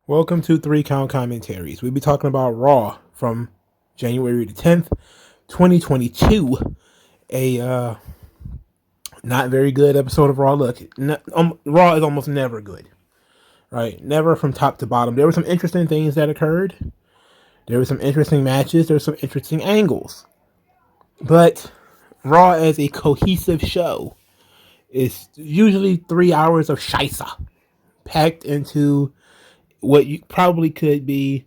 Welcome to 3 Count Commentaries. We'll be talking about Raw from January the 10th, 2022. A not very good episode of Raw. Look, Raw is almost never good, right? Never from top to bottom. There were some interesting things that occurred. There were some interesting matches. There were some interesting angles. But Raw as a cohesive show is usually 3 hours of shisa packed into what you probably could be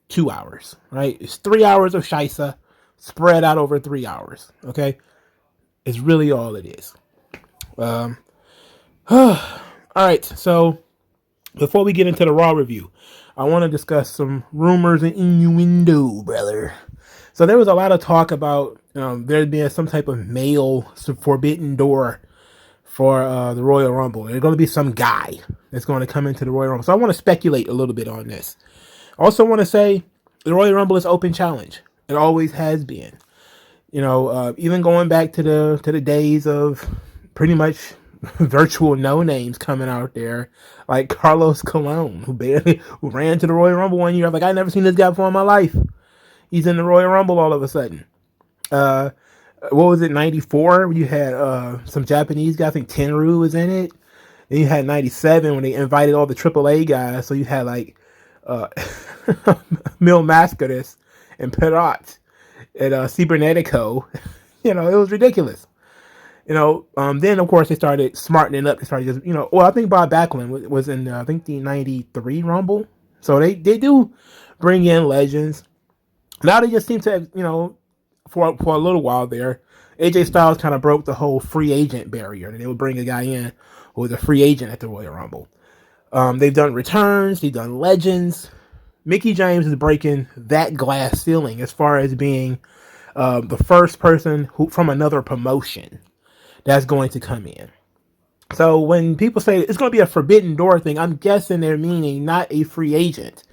2 hours, right? It's 3 hours of shisa spread out over 3 hours, okay? It's really all it is. All right, so before we get into the Raw review, I want to discuss some rumors and innuendo, brother. So there was a lot of talk about there being some type of male forbidden door for the Royal Rumble. There's going to be some guy that's going to come into the Royal Rumble. So I want to speculate a little bit on this. I also want to say the Royal Rumble is open challenge. It always has been. Even going back to the days of pretty much virtual no names coming out there, like Carlos Colon, who ran to the Royal Rumble one year. I'm like, I never seen this guy before in my life. He's in the Royal Rumble all of a sudden. What was it, 94? You had some Japanese guy, I think Tenryu was in it. Then you had 97 when they invited all the AAA guys. So you had like Mil Mascaras and Perot and Cibernetico. It was ridiculous. Then of course they started smartening up. They started just, I think Bob Backlund was in, I think the 93 Rumble. So they do bring in legends. Now they just seem to, for a little while there, AJ Styles kind of broke the whole free agent barrier. They would bring a guy in who was a free agent at the Royal Rumble. They've done returns. They've done legends. Mickie James is breaking that glass ceiling as far as being the first person from another promotion that's going to come in. So when people say it's going to be a forbidden door thing, I'm guessing they're meaning not a free agent,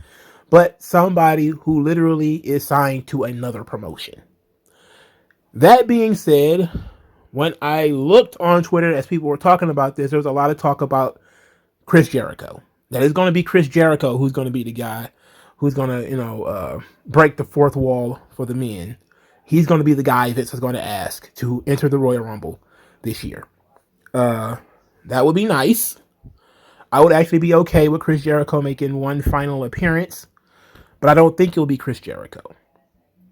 but somebody who literally is signed to another promotion. That being said, when I looked on Twitter as people were talking about this, there was a lot of talk about Chris Jericho. That is going to be Chris Jericho who's going to be the guy who's going to, break the fourth wall for the men. He's going to be the guy Vince is going to ask to enter the Royal Rumble this year. That would be nice. I would actually be okay with Chris Jericho making one final appearance, but I don't think it'll be Chris Jericho.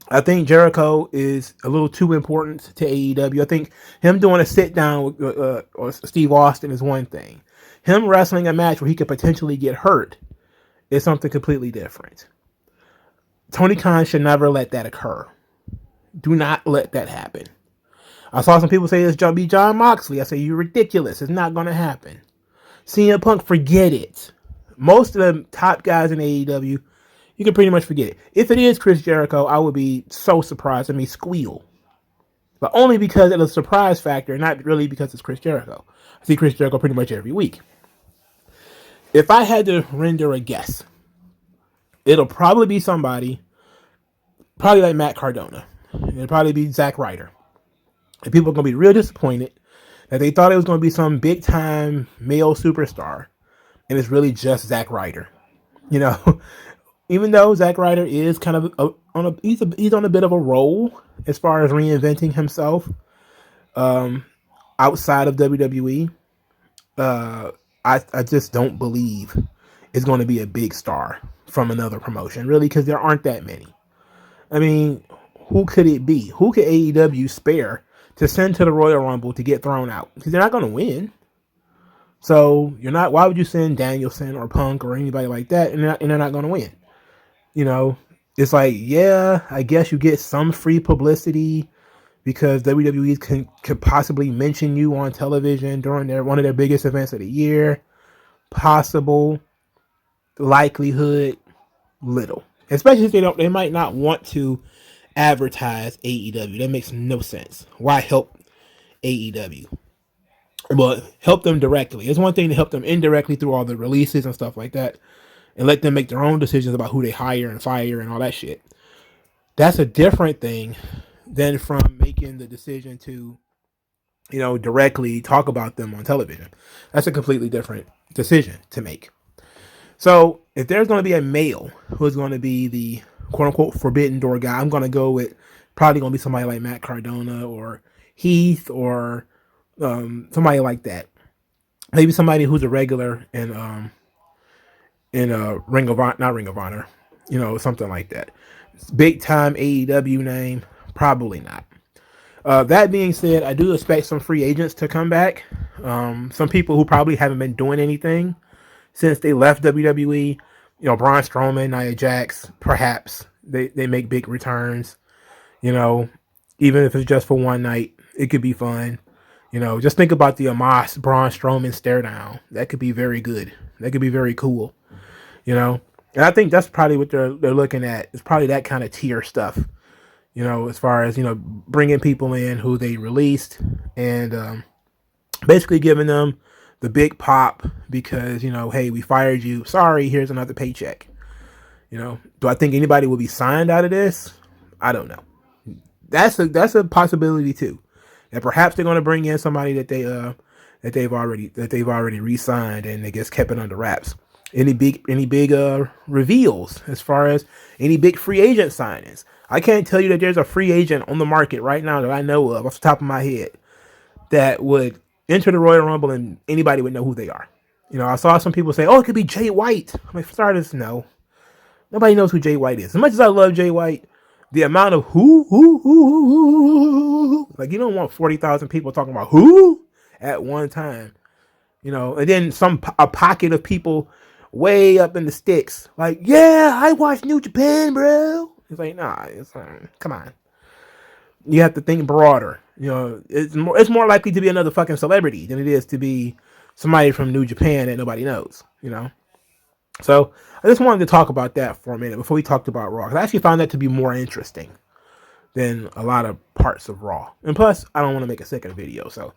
I think Jericho is a little too important to AEW. I think him doing a sit down with Steve Austin is one thing. Him wrestling a match where he could potentially get hurt is something completely different. Tony Khan should never let that occur. Do not let that happen. I saw some people say it's going to be John Moxley. I say, you're ridiculous. It's not going to happen. CM Punk, forget it. Most of the top guys in AEW, you can pretty much forget it. If it is Chris Jericho, I would be so surprised. I mean, squeal. But only because of the surprise factor, not really because it's Chris Jericho. I see Chris Jericho pretty much every week. If I had to render a guess, it'll probably be somebody, probably like Matt Cardona. It'll probably be Zack Ryder. And people are going to be real disappointed that they thought it was going to be some big-time male superstar, and it's really just Zack Ryder. Even though Zack Ryder is kind of he's on a bit of a roll as far as reinventing himself outside of WWE. I just don't believe it's going to be a big star from another promotion, really, because there aren't that many. I mean, who could it be? Who could AEW spare to send to the Royal Rumble to get thrown out? Because they're not going to win. So why would you send Danielson or Punk or anybody like that and they're not going to win? It's like, yeah, I guess you get some free publicity because WWE could possibly mention you on television during one of their biggest events of the year. Possible. Likelihood, little. Especially if they might not want to advertise AEW. That makes no sense. Why help AEW? Well, help them directly. It's one thing to help them indirectly through all the releases and stuff like that, and let them make their own decisions about who they hire and fire and all that shit. That's a different thing than from making the decision to, directly talk about them on television. That's a completely different decision to make. So if there's going to be a male who's going to be the quote unquote forbidden door guy, I'm going to go with probably going to be somebody like Matt Cardona or Heath or somebody like that. Maybe somebody who's a regular in Ring of Honor, not Ring of Honor, something like that. Big time AEW name, probably not. That being said, I do expect some free agents to come back. Some people who probably haven't been doing anything since they left WWE. Braun Strowman, Nia Jax, perhaps they make big returns. Even if it's just for one night, it could be fun. Just think about the Amos Braun Strowman stare down. That could be very good. That could be very cool. And I think that's probably what they're looking at. It's probably that kind of tier stuff. As far as bringing people in who they released and basically giving them the big pop because hey, we fired you. Sorry, here's another paycheck. Do I think anybody will be signed out of this? I don't know. That's a possibility too. And perhaps they're going to bring in somebody that they've already re-signed and they just kept it under wraps. Any big reveals as far as any big free agent signings? I can't tell you that there's a free agent on the market right now that I know of off the top of my head that would enter the Royal Rumble and anybody would know who they are. I saw some people say, "Oh, it could be Jay White." I'm like, for starters, no. Nobody knows who Jay White is. As much as I love Jay White, the amount of who, like you don't want 40,000 people talking about who at one time, and then a pocket of people way up in the sticks, like, yeah, I watch New Japan, bro. It's like, nah, come on. You have to think broader. It's more likely to be another fucking celebrity than it is to be somebody from New Japan that nobody knows, So I just wanted to talk about that for a minute before we talked about Raw. 'Cause I actually found that to be more interesting than a lot of parts of Raw. And plus, I don't want to make a second video, so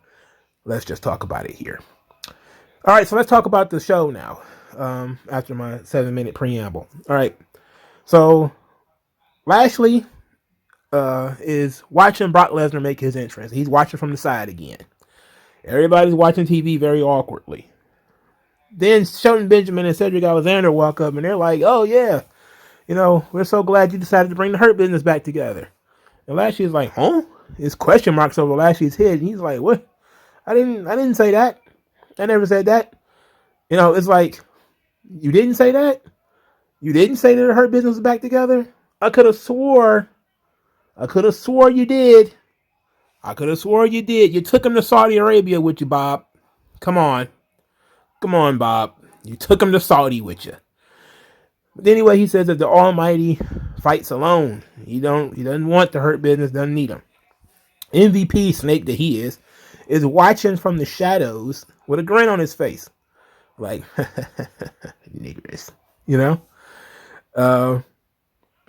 let's just talk about it here. All right, so let's talk about the show now. After my 7-minute preamble. All right, so Lashley is watching Brock Lesnar make his entrance. He's watching from the side again. Everybody's watching TV very awkwardly. Then Shelton Benjamin and Cedric Alexander walk up and they're like, "Oh yeah, we're so glad you decided to bring the Hurt Business back together." And Lashley's like, "Huh?" There's question marks over Lashley's head, and he's like, "What? I didn't say that. I never said that." It's like, you didn't say that? You didn't say that the Hurt Business was back together? I could have swore you did. I could have swore you did. You took him to Saudi Arabia with you, Bob. Come on, Bob. You took him to Saudi with you. But anyway, he says that the Almighty fights alone. He doesn't want the Hurt Business, doesn't need him. MVP snake that he is watching from the shadows with a grin on his face. Like, niggers,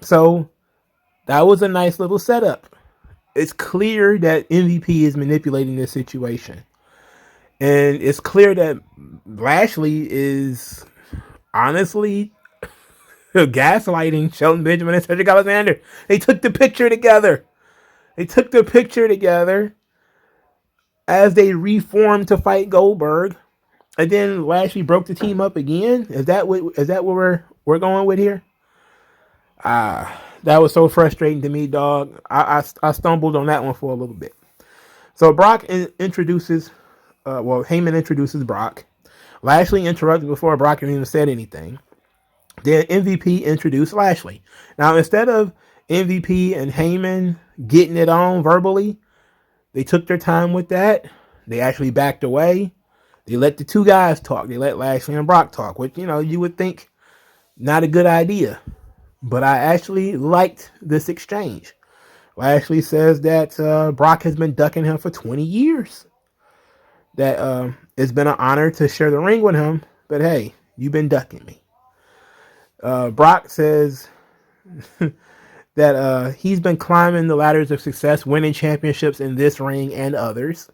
So that was a nice little setup. It's clear that MVP is manipulating this situation. And it's clear that Lashley is honestly gaslighting Shelton Benjamin and Cedric Alexander. They took the picture together. As they reformed to fight Goldberg. And then Lashley broke the team up again. Is that what we're going with here? That was so frustrating to me, dog. I stumbled on that one for a little bit. So Brock introduces, Heyman introduces Brock. Lashley interrupted before Brock even said anything. Then MVP introduced Lashley. Now, instead of MVP and Heyman getting it on verbally, they took their time with that. They actually backed away. They let the two guys talk. They let Lashley and Brock talk, which, you would think not a good idea. But I actually liked this exchange. Lashley says that Brock has been ducking him for 20 years. That it's been an honor to share the ring with him. But hey, you've been ducking me. Brock says that he's been climbing the ladders of success, winning championships in this ring and others.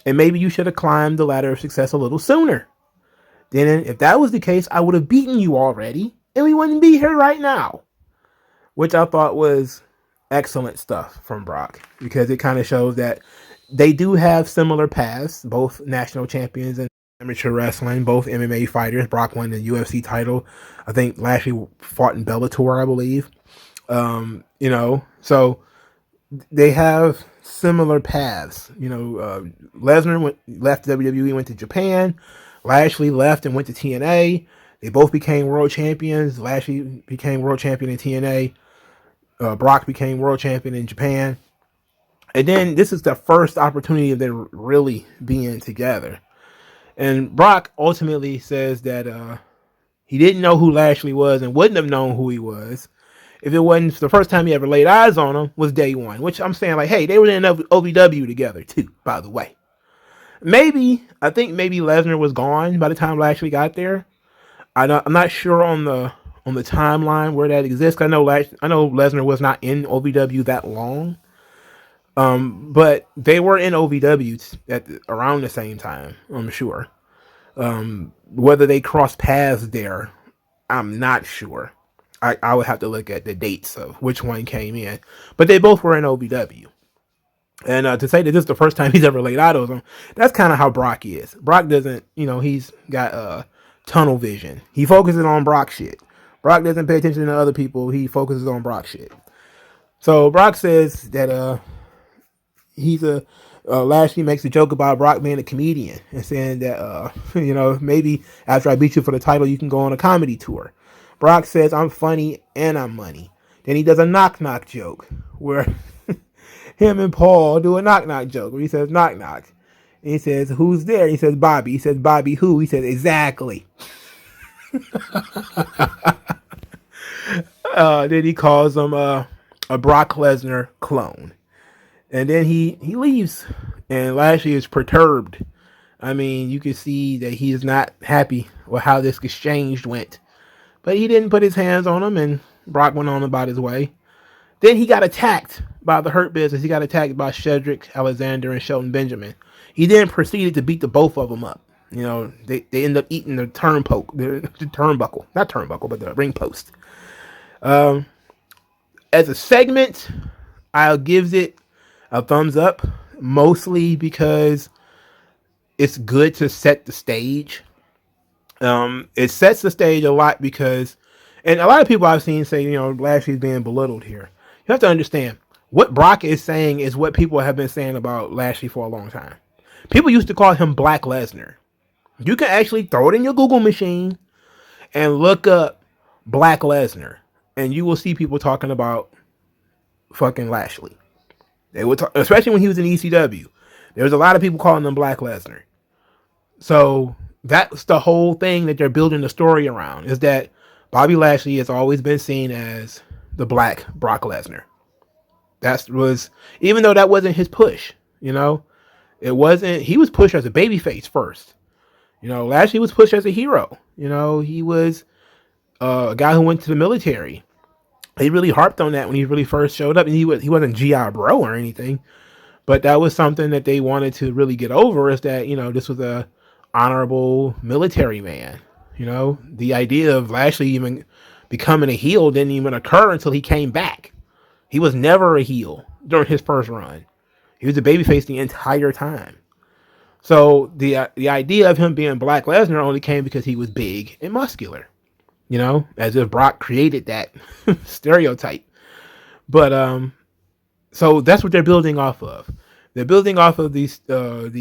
And maybe you should have climbed the ladder of success a little sooner. Then if that was the case, I would have beaten you already. And we wouldn't be here right now. Which I thought was excellent stuff from Brock. Because it kind of shows that they do have similar paths. Both national champions and amateur wrestling, both MMA fighters. Brock won the UFC title. I think Lashley fought in Bellator, I believe. So they have similar paths. Lesnar left WWE, went to Japan. Lashley left and went to TNA. They both became world champions. Lashley became world champion in TNA. Brock became world champion in Japan. And then this is the first opportunity of them really being together. And Brock ultimately says that he didn't know who Lashley was and wouldn't have known who he was if it wasn't the first time he ever laid eyes on him was day one. Which I'm saying, like, hey, they were in OVW together too, by the way. I think maybe Lesnar was gone by the time Lashley got there. I'm not sure on the timeline where that exists. I know Lesnar was not in OVW that long. But they were in OVW around the same time, I'm sure. Whether they crossed paths there, I'm not sure. I would have to look at the dates of which one came in. But they both were in OVW. And to say that this is the first time he's ever laid eyes on them, that's kind of how Brock is. Brock doesn't, he's got tunnel vision. He focuses on Brock shit. Brock doesn't pay attention to other people. He focuses on Brock shit. So Brock says that Lashley makes a joke about Brock being a comedian and saying that, maybe after I beat you for the title, you can go on a comedy tour. Brock says, I'm funny and I'm money. Then he does a knock-knock joke where him and Paul do a knock-knock joke where he says, knock-knock. And he says, who's there? He says, Bobby. He says, Bobby who? He says, exactly. Then he calls him a Brock Lesnar clone. And then he leaves, and Lashley is perturbed. I mean, you can see that he is not happy with how this exchange went. But he didn't put his hands on him, and Brock went on about his way. Then he got attacked by the Hurt Business. He got attacked by Cedric Alexander and Shelton Benjamin. He then proceeded to beat the both of them up. They end up eating the turnbuckle. Not turnbuckle, but the ring post. As a segment, I'll give it a thumbs up, mostly because it's good to set the stage. It sets the stage a lot because, and a lot of people I've seen say, Lashley's being belittled here. You have to understand, what Brock is saying is what people have been saying about Lashley for a long time. People used to call him Black Lesnar. You can actually throw it in your Google machine and look up Black Lesnar, and you will see people talking about fucking Lashley. They would talk, especially when he was in ECW. There was a lot of people calling him Black Lesnar. So that's the whole thing that they're building the story around, is that Bobby Lashley has always been seen as the Black Brock Lesnar. Even though that wasn't his push, it wasn't. He was pushed as a babyface first. Lashley was pushed as a hero. He was a guy who went to the military. He really harped on that when he really first showed up, and he wasn't G.I. Bro or anything, but that was something that they wanted to really get over, is that, this was a honorable military man. The idea of Lashley even becoming a heel didn't even occur until he came back. He was never a heel during his first run. He was a babyface the entire time. So the idea of him being Black Lesnar only came because he was big and muscular. As if Brock created that stereotype. But so that's what they're building off of. They're building off of these Bob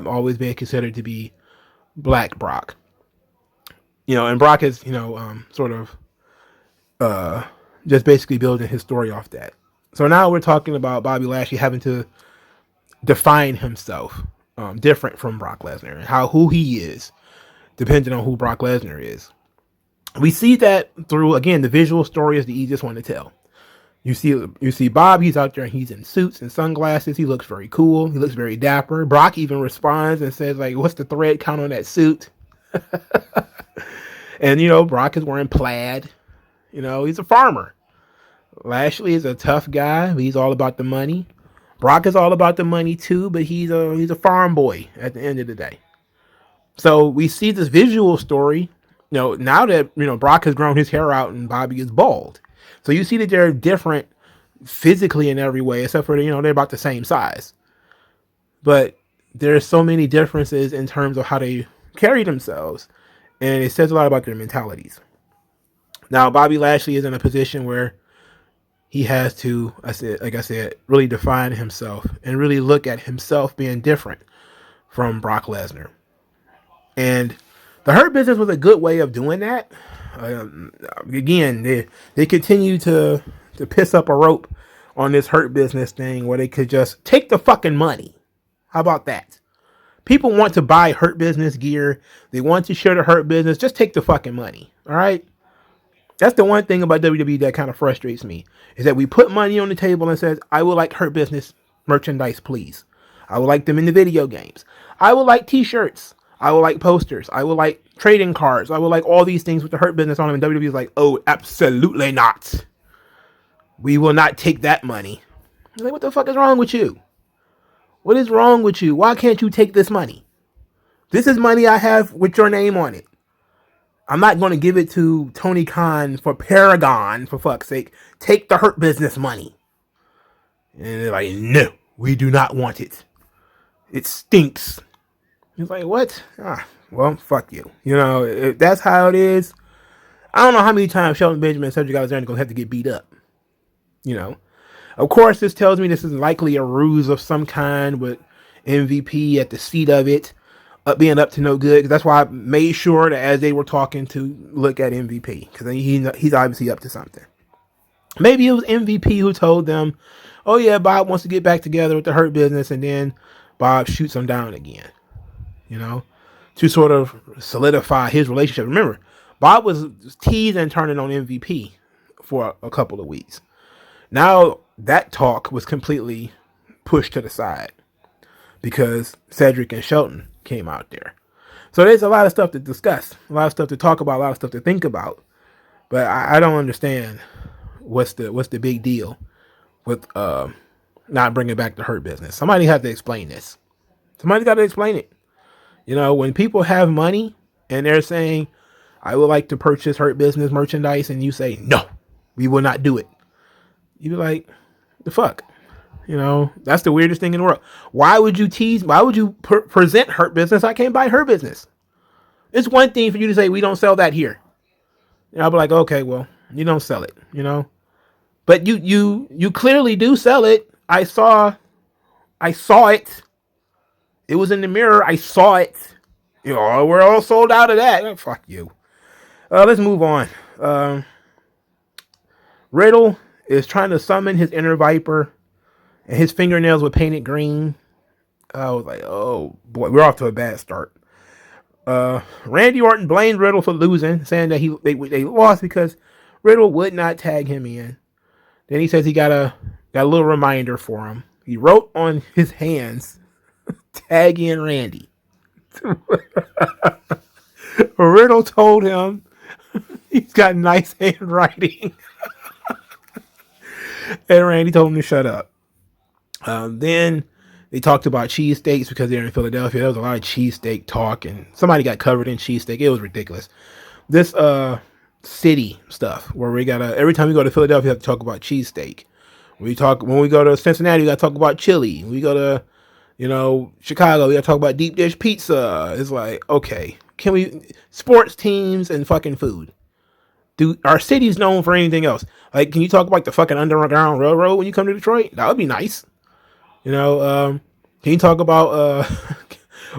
always being considered to be Black Brock. And Brock is sort of just basically building his story off that. So now we're talking about Bobby Lashley having to define himself different from Brock Lesnar, and who he is, depending on who Brock Lesnar is. We see that through, again, the visual story is the easiest one to tell. You see Bob, he's out there and he's in suits and sunglasses. He looks very cool. He looks very dapper. Brock even responds and says, like, what's the thread count on that suit? And, Brock is wearing plaid. He's a farmer. Lashley is a tough guy, but he's all about the money. Brock is all about the money too, but he's a farm boy at the end of the day. So we see this visual story, now that, Brock has grown his hair out and Bobby is bald. So you see that they're different physically in every way, except for, they're about the same size. But there's so many differences in terms of how they carry themselves, and it says a lot about their mentalities. Now, Bobby Lashley is in a position where he has to, like I said, really define himself and really look at himself being different from Brock Lesnar. And the Hurt Business was a good way of doing that. Again, they continue to piss up a rope on this Hurt Business thing where they could just take the fucking money. How about that? People want to buy Hurt Business gear. They want to share the Hurt Business. Just take the fucking money. All right? That's the one thing about WWE that kind of frustrates me, is that we put money on the table and says, I would like Hurt Business merchandise, please. I would like them in the video games. I would like t-shirts. I would like posters. I would like trading cards. I would like all these things with the Hurt Business on them. And WWE is like, oh, absolutely not. We will not take that money. I'm like, what the fuck is wrong with you? What is wrong with you? Why can't you take this money? This is money I have with your name on it. I'm not going to give it to Tony Khan for Paragon, for fuck's sake. Take the Hurt Business money. And they're like, no, we do not want it. It stinks. It's like, what? Well, fuck you. You know, if that's how it is. I don't know how many times Shelton Benjamin and Cedric Alexander are going to have to get beat up. You know. Of course, this tells me this is likely a ruse of some kind with MVP at the seat of it. Being up to no good. That's why I made sure that as they were talking to look at MVP, because he's obviously up to something. Maybe it was MVP who told them, oh yeah, Bob wants to get back together with the Hurt Business, and then Bob shoots him down again, you know, to sort of solidify his relationship. Remember, Bob was teased and turning on MVP for a couple of weeks. Now that talk was completely pushed to the side because Cedric and Shelton came out there. So there's a lot of stuff to discuss, a lot of stuff to talk about, a lot of stuff to think about. But I don't understand what's the big deal with not bringing back the Hurt Business. Somebody has to explain this. Somebody's got to explain it. You know, when people have money and they're saying, I would like to purchase Hurt Business merchandise, and you say, no, we will not do it. You're like, the fuck? You know, that's the weirdest thing in the world. Why would you tease? Why would you present Hurt Business? I can't buy Hurt Business. It's one thing for you to say, we don't sell that here. And I'll be like, okay, well, you don't sell it, you know. But you clearly do sell it. I saw it. It was in the mirror. I saw it. You know, we're all sold out of that. Oh, fuck you. Let's move on. Riddle is trying to summon his inner Viper, and his fingernails were painted green. I was like, oh boy, we're off to a bad start. Randy Orton blamed Riddle for losing, saying that they lost because Riddle would not tag him in. Then he says he got a little reminder for him. He wrote on his hands, tag in Randy. Riddle told him he's got nice handwriting. And Randy told him to shut up. Then they talked about cheesesteaks because they're in Philadelphia. There was a lot of cheesesteak talk, and somebody got covered in cheesesteak. It was ridiculous. This city stuff where we gotta, every time we go to Philadelphia, we have to talk about cheesesteak. When we go to Cincinnati, we gotta talk about chili. We go to, you know, Chicago, we gotta talk about deep dish pizza. It's like, okay, can we, sports teams and fucking food? Do our cities known for anything else? Like, can you talk about the fucking Underground Railroad when you come to Detroit? That would be nice. You know, can you talk about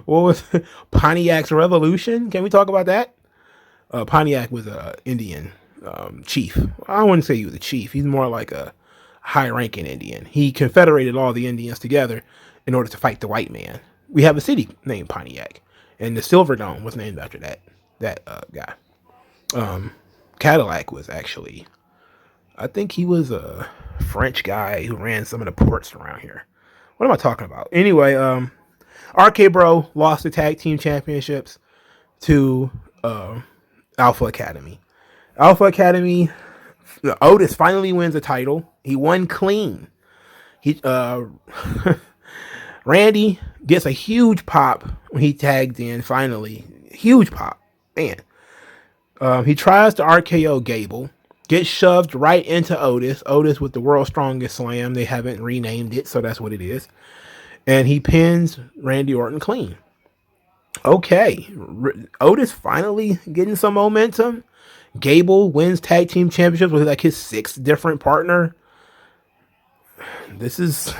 what was Pontiac's Revolution? Can we talk about that? Pontiac was a Indian chief. I wouldn't say he was a chief. He's more like a high-ranking Indian. He confederated all the Indians together in order to fight the white man. We have a city named Pontiac, and the Silver Dome was named after that guy. Cadillac was actually, I think he was a French guy who ran some of the ports around here. What am I talking about? Anyway, RK Bro lost the tag team championships to Alpha Academy. Alpha Academy, Otis finally wins a title. He won clean. Randy gets a huge pop when he tagged in finally. Huge pop. Man. He tries to RKO Gable, gets shoved right into Otis. Otis with the world's strongest slam. They haven't renamed it, so that's what it is. And and he pins Randy Orton clean. Okay, Otis finally getting some momentum. Gable wins tag team championships with like his 6th different partner. This is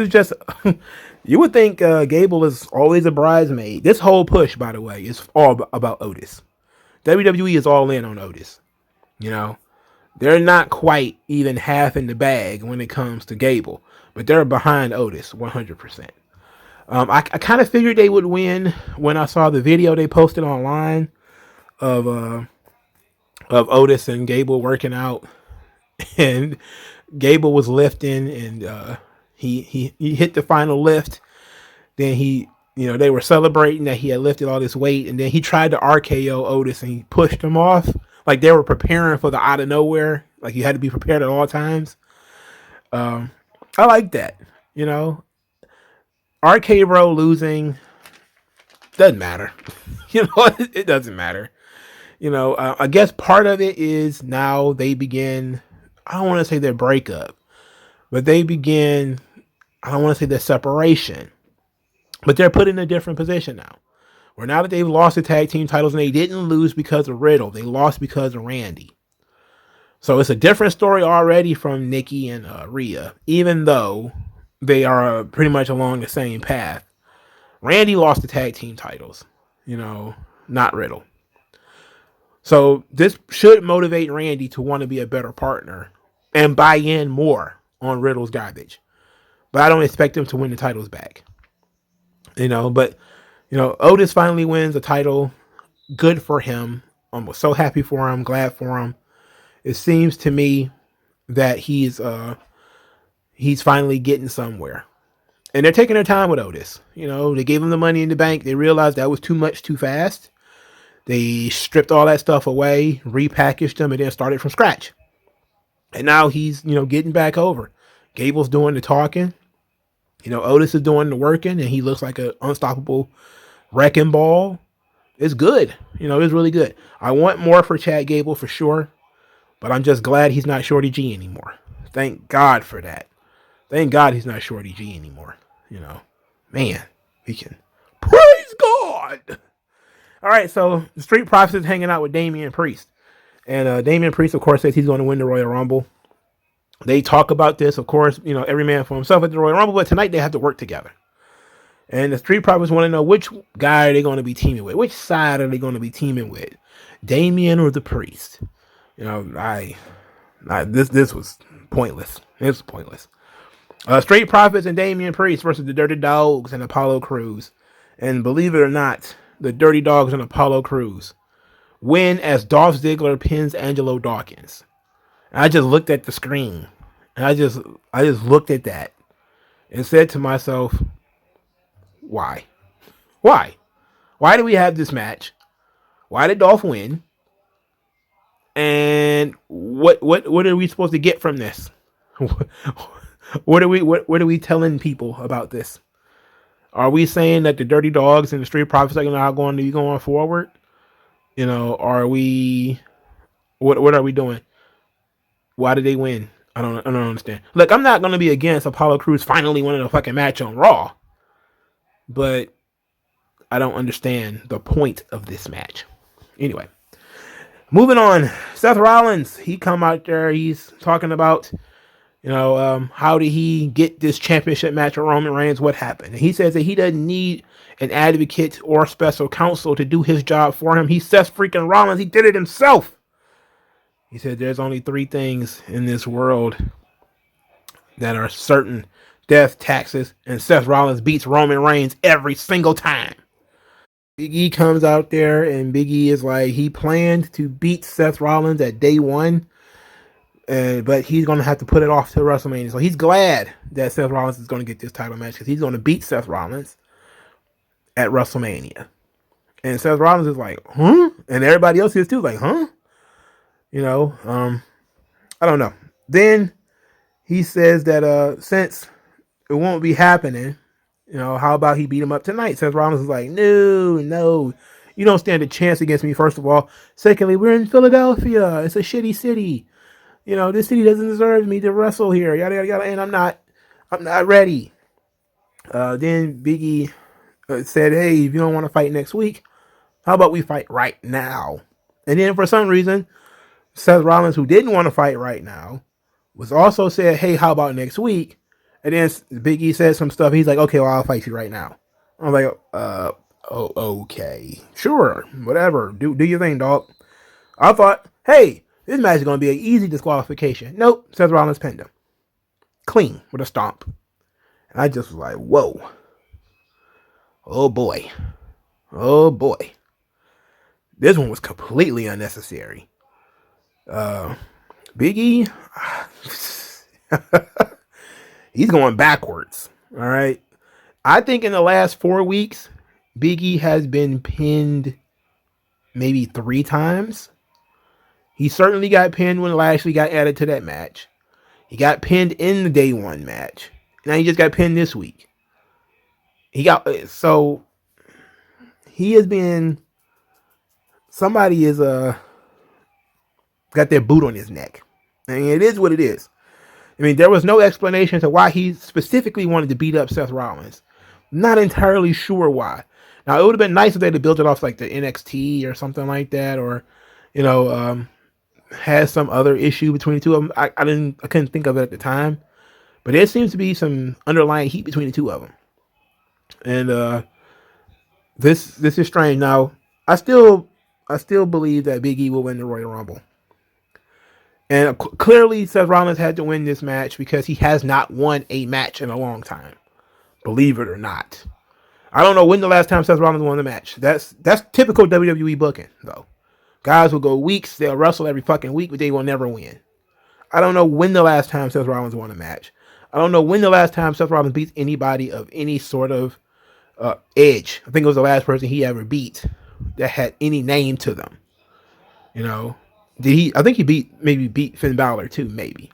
just you would think Gable is always a bridesmaid. This whole push, by the way, is all about Otis. WWE is all in on Otis. You know, they're not quite even half in the bag when it comes to Gable, but they're behind Otis 100%. I kind of figured they would win when I saw the video they posted online of Otis and Gable working out, and Gable was lifting, and he hit the final lift. Then they were celebrating that he had lifted all this weight, and then he tried to RKO Otis, and he pushed him off like they were preparing for the out of nowhere. Like you had to be prepared at all times. I like that. RK Bro losing doesn't matter. It doesn't matter. I guess part of it is now they begin, I don't want to say their breakup, but they begin, I don't want to say their separation, but they're put in a different position now. Where now that they've lost the tag team titles, and they didn't lose because of Riddle, they lost because of Randy. So it's a different story already from Nikki and Rhea, even though they are pretty much along the same path. Randy lost the tag team titles, not Riddle. So this should motivate Randy to want to be a better partner and buy in more on Riddle's garbage. But I don't expect him to win the titles back. But Otis finally wins the title. Good for him. I'm so happy for him, glad for him. It seems to me that he's finally getting somewhere. And they're taking their time with Otis. They gave him the money in the bank. They realized that was too much too fast. They stripped all that stuff away, repackaged them, and then started from scratch. And now he's, getting back over. Gable's doing the talking. Otis is doing the working, and he looks like an unstoppable wrecking ball. It's good. It's really good. I want more for Chad Gable for sure, but I'm just glad he's not Shorty G anymore. Thank God for that. Thank God he's not Shorty G anymore. Man, we can praise God. All right, so the Street Profits is hanging out with Damian Priest. And Damian Priest, of course, says he's going to win the Royal Rumble. They talk about this, of course, every man for himself at the Royal Rumble, but tonight they have to work together. And the Street Profits want to know which guy are they going to be teaming with? Which side are they going to be teaming with? Damian or the Priest? This was pointless. It was pointless. Street Profits and Damian Priest versus the Dirty Dogs and Apollo Crews. And believe it or not, the Dirty Dogs and Apollo Crews win as Dolph Ziggler pins Angelo Dawkins. And I just looked at the screen, and I just looked at that and said to myself, why? Why do we have this match? Why did Dolph win? And what are we supposed to get from this? What are we telling people about this? Are we saying that the Dirty Dogs and the Street Profits are not going to be going forward? Are we? What are we doing? Why did they win? I don't understand. Look, I'm not going to be against Apollo Crews finally winning a fucking match on Raw, but I don't understand the point of this match. Anyway, moving on. Seth Rollins, he come out there. He's talking about, how did he get this championship match with Roman Reigns? What happened? And he says that he doesn't need an advocate or special counsel to do his job for him. He's Seth freaking Rollins. He did it himself. He said there's only 3 things in this world that are certain: death, taxes, and Seth Rollins beats Roman Reigns every single time. Big E comes out there, and Big E is like, he planned to beat Seth Rollins at day 1, but he's going to have to put it off to WrestleMania. So he's glad that Seth Rollins is going to get this title match, because he's going to beat Seth Rollins at WrestleMania. And Seth Rollins is like, huh? And everybody else is too, like, huh? I don't know. Then he says that since it won't be happening, how about he beat him up tonight? Seth Rollins is like, no, you don't stand a chance against me, first of all. Secondly, we're in Philadelphia. It's a shitty city. This city doesn't deserve me to wrestle here. Yada, yada, yada. And I'm not ready. Then Big E said, hey, if you don't want to fight next week, how about we fight right now? And then for some reason, Seth Rollins, who didn't want to fight right now, was also said, hey, how about next week? And then Big E said some stuff. He's like, okay, well, I'll fight you right now. I'm like, oh, okay. Sure, whatever. Do your thing, dog. I thought, hey, this match is going to be an easy disqualification. Nope, Seth Rollins pinned him. Clean, with a stomp. And I just was like, whoa. Oh, boy. Oh, boy. This one was completely unnecessary. Big E, he's going backwards. All right. I think in the last 4 weeks, Big E has been pinned maybe 3 times. He certainly got pinned when Lashley got added to that match. He got pinned in the day 1 match. Now he just got pinned this week. He has been, somebody is got their boot on his neck. And it is what it is. I mean, there was no explanation to why he specifically wanted to beat up Seth Rollins. Not entirely sure why. Now, it would have been nice if they'd have built it off like the NXT or something like that, or, had some other issue between the two of them. I couldn't think of it at the time, but there seems to be some underlying heat between the two of them. And this is strange. Now, I still believe that Big E will win the Royal Rumble. And clearly, Seth Rollins had to win this match because he has not won a match in a long time. Believe it or not. I don't know when the last time Seth Rollins won the match. That's typical WWE booking, though. Guys will go weeks, they'll wrestle every fucking week, but they will never win. I don't know when the last time Seth Rollins won a match. I don't know when the last time Seth Rollins beats anybody of any sort of edge. I think it was the last person he ever beat that had any name to them. I think he beat Finn Balor too, maybe.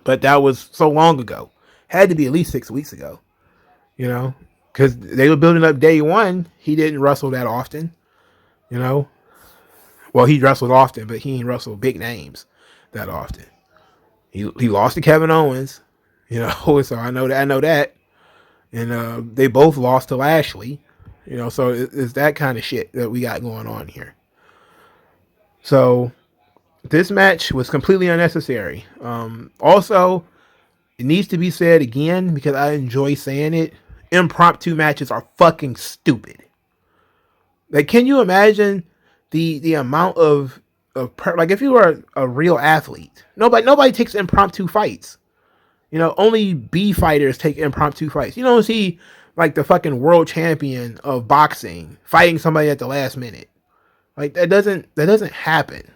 But that was so long ago. Had to be at least 6 weeks ago. Because they were building up day 1. He didn't wrestle that often. Well, he wrestled often, but he didn't wrestle big names that often. He lost to Kevin Owens, so I know that. And they both lost to Lashley, so it's that kind of shit that we got going on here. So this match was completely unnecessary. Also, it needs to be said again because I enjoy saying it. Impromptu matches are fucking stupid. Like, can you imagine the amount of like if you were a real athlete, nobody takes impromptu fights. Only B fighters take impromptu fights. You don't see like the fucking world champion of boxing fighting somebody at the last minute. Like that doesn't happen.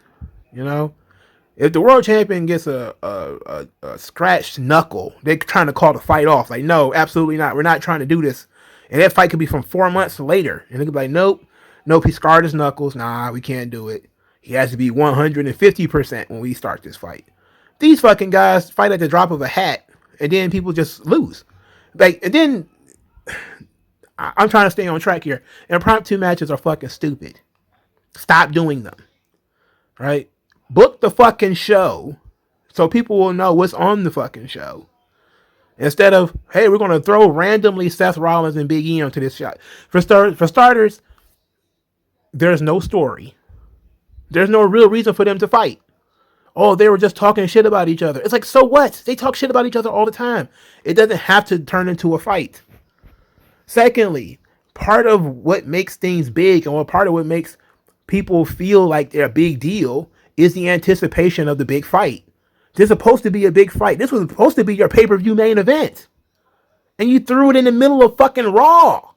If the world champion gets a scratched knuckle, they're trying to call the fight off. Like, no, absolutely not. We're not trying to do this. And that fight could be from 4 months later. And they could be like, nope, he scarred his knuckles. Nah, we can't do it. He has to be 150% when we start this fight. These fucking guys fight at the drop of a hat, and then people just lose. Like, and then I'm trying to stay on track here. Impromptu matches are fucking stupid. Stop doing them. Right? Book the fucking show so people will know what's on the fucking show. Instead of, hey, we're going to throw randomly Seth Rollins and Big E onto this shot. For starters, there's no story. There's no real reason for them to fight. Oh, they were just talking shit about each other. It's like, so what? They talk shit about each other all the time. It doesn't have to turn into a fight. Secondly, part of what makes things big and part of what makes people feel like they're a big deal is the anticipation of the big fight. This is supposed to be a big fight. This was supposed to be your pay-per-view main event. And you threw it in the middle of fucking Raw.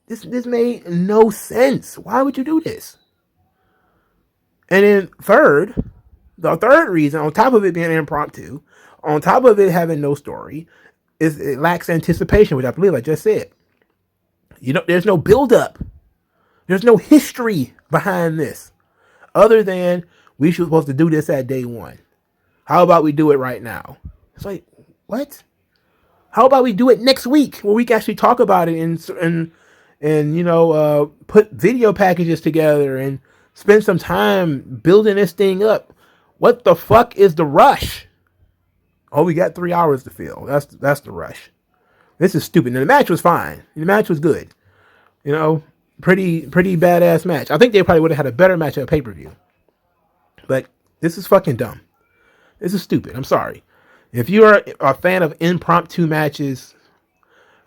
This made no sense. Why would you do this? And then the third reason, on top of it being impromptu, on top of it having no story, is it lacks anticipation, which I believe I just said. There's no build-up. There's no history behind this. Other than we should supposed to do this at day 1. How about we do it right now? It's like, what? How about we do it next week where we can actually talk about it and put video packages together and spend some time building this thing up. What the fuck is the rush? Oh, we got 3 hours to fill. That's the rush. This is stupid. Now, the match was fine. The match was good. You know, pretty badass match. I think they probably would have had a better match at a pay-per-view. But this is fucking dumb. This is stupid. I'm sorry. If you're a fan of impromptu matches,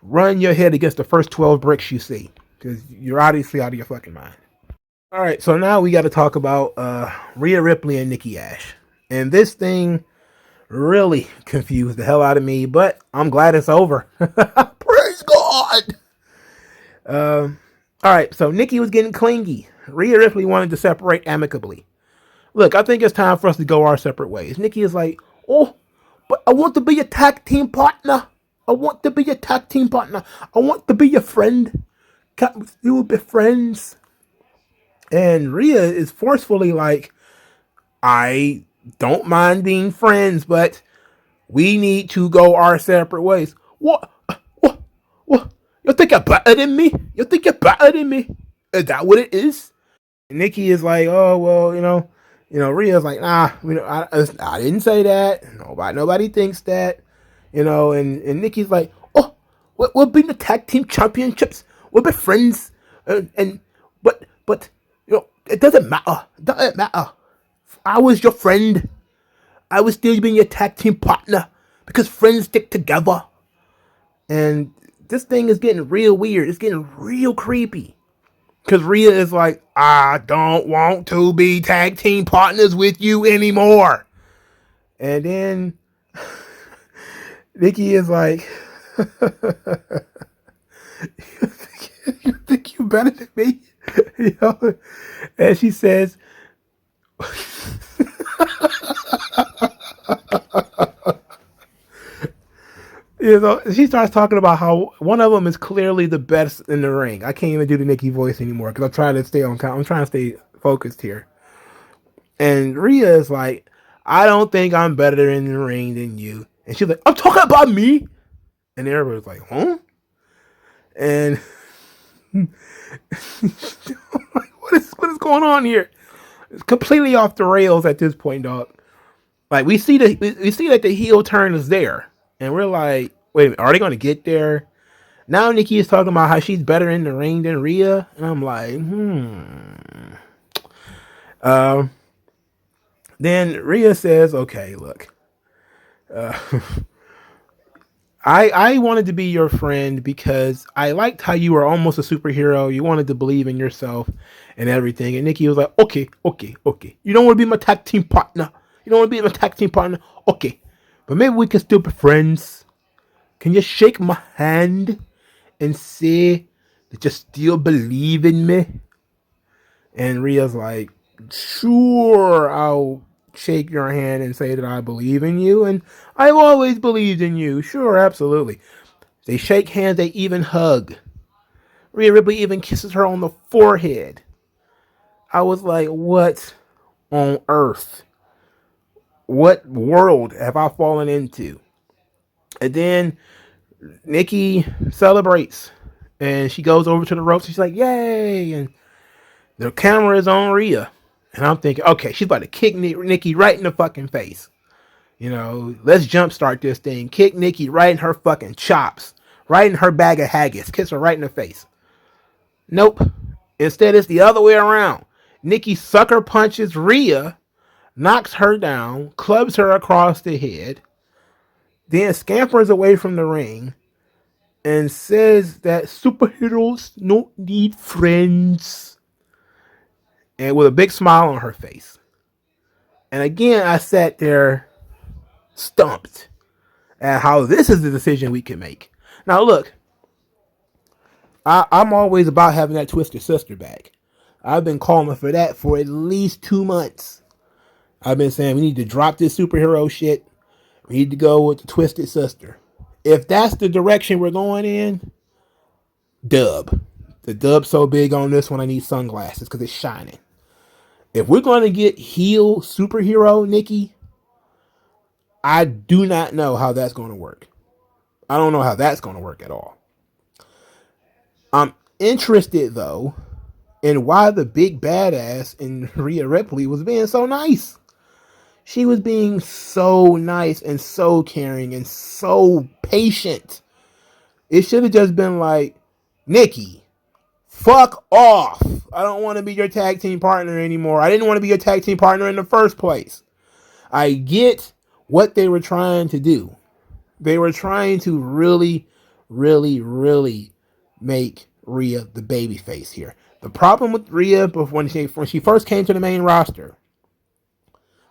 run your head against the first 12 bricks you see. Because you're obviously out of your fucking mind. Alright, so now we got to talk about Rhea Ripley and Nikki A.S.H. And this thing really confused the hell out of me, but I'm glad it's over. Praise God! Alright, so Nikki was getting clingy. Rhea Ripley wanted to separate amicably. Look, I think it's time for us to go our separate ways. Nikki is like, oh, but I want to be your tag team partner. I want to be your tag team partner. I want to be your friend. Can't we will be friends? And Rhea is forcefully like, I don't mind being friends, but we need to go our separate ways. What? You think you're better than me? You think you're better than me? Is that what it is? And Nikki is like, oh, well, you know, Rhea's like, nah, I didn't say that. Nobody thinks that. You know, and Nikki's like, oh, we'll be in the tag team championships. We'll be friends. But you know, it doesn't matter. It doesn't matter. I was your friend. I was still being your tag team partner because friends stick together. And this thing is getting real weird. It's getting real creepy. Because Rhea is like, I don't want to be tag team partners with you anymore. And then Nikki is like, you think you're better than me? You know? And she says, you know, she starts talking about how one of them is clearly the best in the ring. I can't even do the Nikki voice anymore because I'm trying to stay focused here. And Rhea is like, I don't think I'm better in the ring than you. And she's like, I'm talking about me. And everybody's like, huh? And what is going on here? It's completely off the rails at this point, dog. Like we see that the heel turn is there. And we're like, wait a minute, are they going to get there? Now Nikki is talking about how she's better in the ring than Rhea. And I'm like, Then Rhea says, okay, look. I wanted to be your friend because I liked how you were almost a superhero. You wanted to believe in yourself and everything. And Nikki was like, okay. You don't want to be my tag team partner. Okay. But maybe we can still be friends. Can you shake my hand and say that you still believe in me? And Rhea's like, sure, I'll shake your hand and say that I believe in you. And I've always believed in you. Sure, absolutely. They shake hands, they even hug. Rhea Ripley even kisses her on the forehead. I was like, what on earth? What world have I fallen into? And then Nikki celebrates. And she goes over to the ropes. She's like, yay. And the camera is on Rhea. And I'm thinking, okay, she's about to kick Nikki right in the fucking face. You know, let's jumpstart this thing. Kick Nikki right in her fucking chops. Right in her bag of haggis. Kiss her right in the face. Nope. Instead, it's the other way around. Nikki sucker punches Rhea, knocks her down, clubs her across the head, then scampers away from the ring and says that superheroes don't need friends. And with a big smile on her face. And again, I sat there stumped at how this is the decision we can make. Now, look, I'm always about having that Twisted Sister back. I've been calling for that for at least 2 months. I've been saying we need to drop this superhero shit. We need to go with the Twisted Sister. If that's the direction we're going in, dub. The dub's so big on this one, I need sunglasses because it's shining. If we're going to get heel superhero Nikki, I do not know how that's going to work. I don't know how that's going to work at all. I'm interested, though, in why the big badass in Rhea Ripley was being so nice. She was being so nice and so caring and so patient It should have just been like, Nikki, fuck off. I don't want to be your tag team partner anymore. I didn't want to be your tag team partner in the first place. I get what they were trying to do. They were trying to really, really, really make Rhea the babyface here. The problem with Rhea, when she first came to the main roster,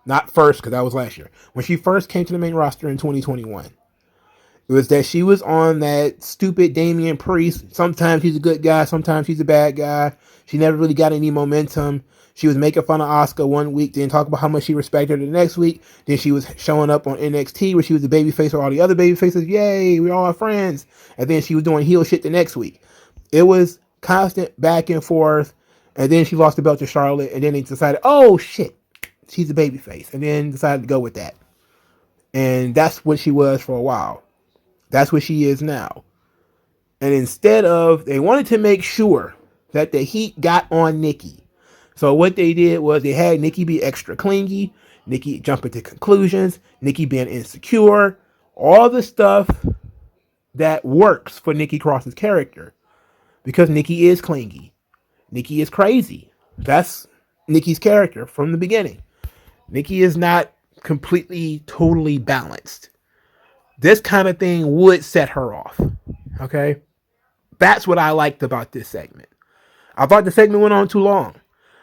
not first because that was last year, when she first came to the main roster in 2021, it was that she was on that stupid Damian Priest. Sometimes he's a good guy, sometimes he's a bad guy. She never really got any momentum. She was making fun of Asuka one week, then talk about how much she respected her the next week. Then she was showing up on NXT where she was the babyface for all the other babyfaces. Yay, we're all friends. And then she was doing heel shit the next week. It was constant back and forth. And then she lost the belt to Charlotte. And then they decided, oh shit, she's a babyface. And then decided to go with that. And that's what she was for a while. That's what she is now. And instead of, they wanted to make sure that the heat got on Nikki. So what they did was they had Nikki be extra clingy, Nikki jumping to conclusions, Nikki being insecure, all the stuff that works for Nikki Cross's character. Because Nikki is clingy. Nikki is crazy. That's Nikki's character from the beginning. Nikki is not completely, totally balanced. This kind of thing would set her off. Okay? That's what I liked about this segment. I thought the segment went on too long.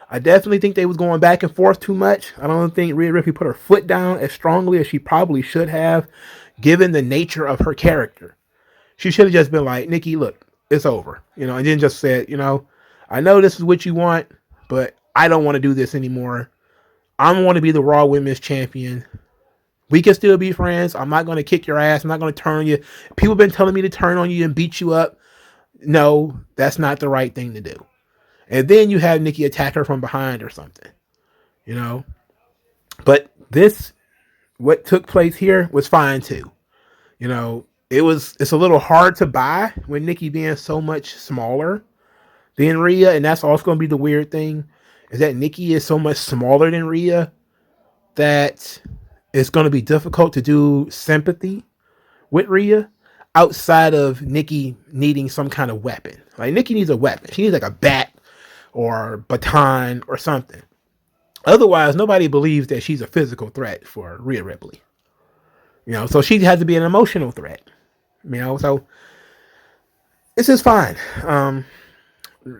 I definitely think they was going back and forth too much. I don't think Rhea Ripley put her foot down as strongly as she probably should have, given the nature of her character. She should have just been like, Nikki, look, it's over. And then just said, I know this is what you want, but I don't want to do this anymore. I want to be the Raw Women's Champion. We can still be friends. I'm not going to kick your ass. I'm not going to turn on you. People have been telling me to turn on you and beat you up. No, that's not the right thing to do. And then you have Nikki attack her from behind or something, But what took place here was fine too. It's a little hard to buy with Nikki being so much smaller than Rhea. And that's also going to be the weird thing, is that Nikki is so much smaller than Rhea that it's going to be difficult to do sympathy with Rhea outside of Nikki needing some kind of weapon. Like, Nikki needs a weapon. She needs like a bat or baton or something. Otherwise, nobody believes that she's a physical threat for Rhea Ripley. So she has to be an emotional threat. So this is fine.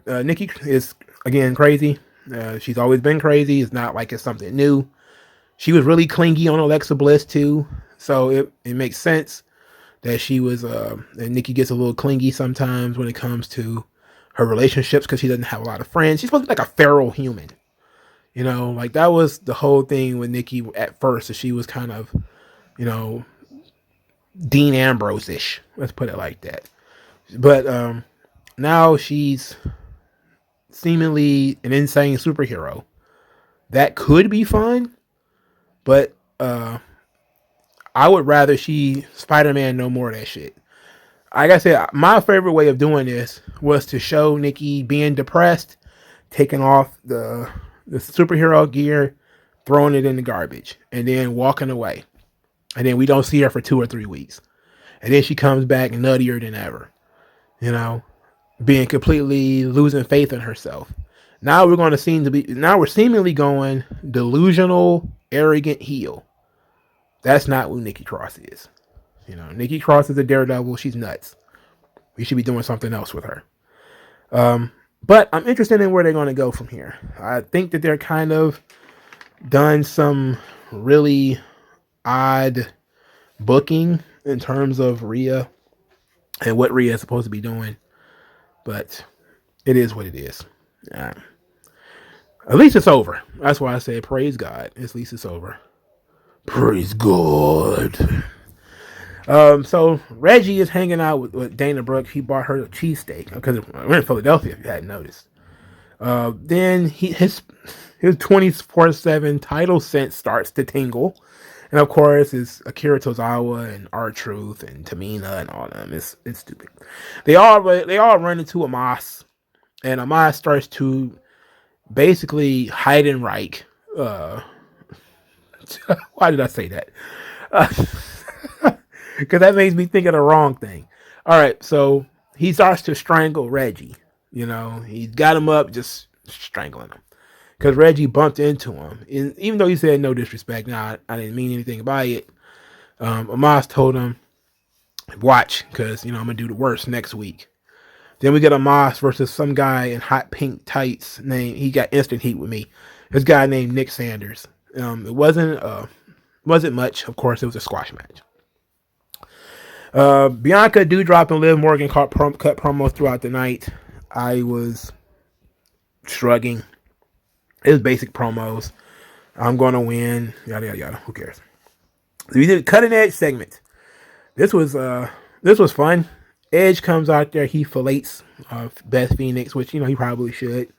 Nikki is, again, crazy. She's always been crazy. It's not like it's something new. She was really clingy on Alexa Bliss too. So it makes sense that she was, and Nikki gets a little clingy sometimes when it comes to her relationships because she doesn't have a lot of friends. She's supposed to be like a feral human. Like that was the whole thing with Nikki at first. So she was kind of, Dean Ambrose-ish. Let's put it like that. But now she's seemingly an insane superhero. That could be fun, but I would rather Spider-Man no more of that shit. Like I said, my favorite way of doing this was to show Nikki being depressed, taking off the superhero gear, throwing it in the garbage, and then walking away. And then we don't see her for 2 or 3 weeks. And then she comes back nuttier than ever. Being completely losing faith in herself. Now we're seemingly going delusional, arrogant heel. That's not who Nikki Cross is. Nikki Cross is a daredevil. She's nuts. We should be doing something else with her. But I'm interested in where they're going to go from here. I think that they're kind of done some really odd booking in terms of Rhea and what Rhea is supposed to be doing. But it is what it is. At least it's over. That's why I say praise God. At least it's over. Praise God. So Reggie is hanging out with Dana Brooke. He bought her a cheesesteak because we're in Philadelphia, if you hadn't noticed. Then his 24/7 title sense starts to tingle. And of course, it's Akira Tozawa and R-Truth and Tamina and all of them. It's stupid. They all run into A.S.H. And A.S.H. starts to basically Heidenreich. Why did I say that? Because that makes me think of the wrong thing. All right, so he starts to strangle Reggie. You know, he got him up, just strangling him. Because Reggie bumped into him. And even though he said no disrespect, I didn't mean anything by it. Amos told him, watch, because, I'm going to do the worst next week. Then we get Amos versus some guy in hot pink tights. He got instant heat with me. This guy named Nick Sanders. It wasn't much. Of course, it was a squash match. Bianca, Doudrop, and Liv Morgan cut promos throughout the night. I was shrugging. It was basic promos. I'm going to win. Yada, yada, yada. Who cares? We did a cutting edge segment. This was fun. Edge comes out there. He fillets Beth Phoenix, which, he probably should.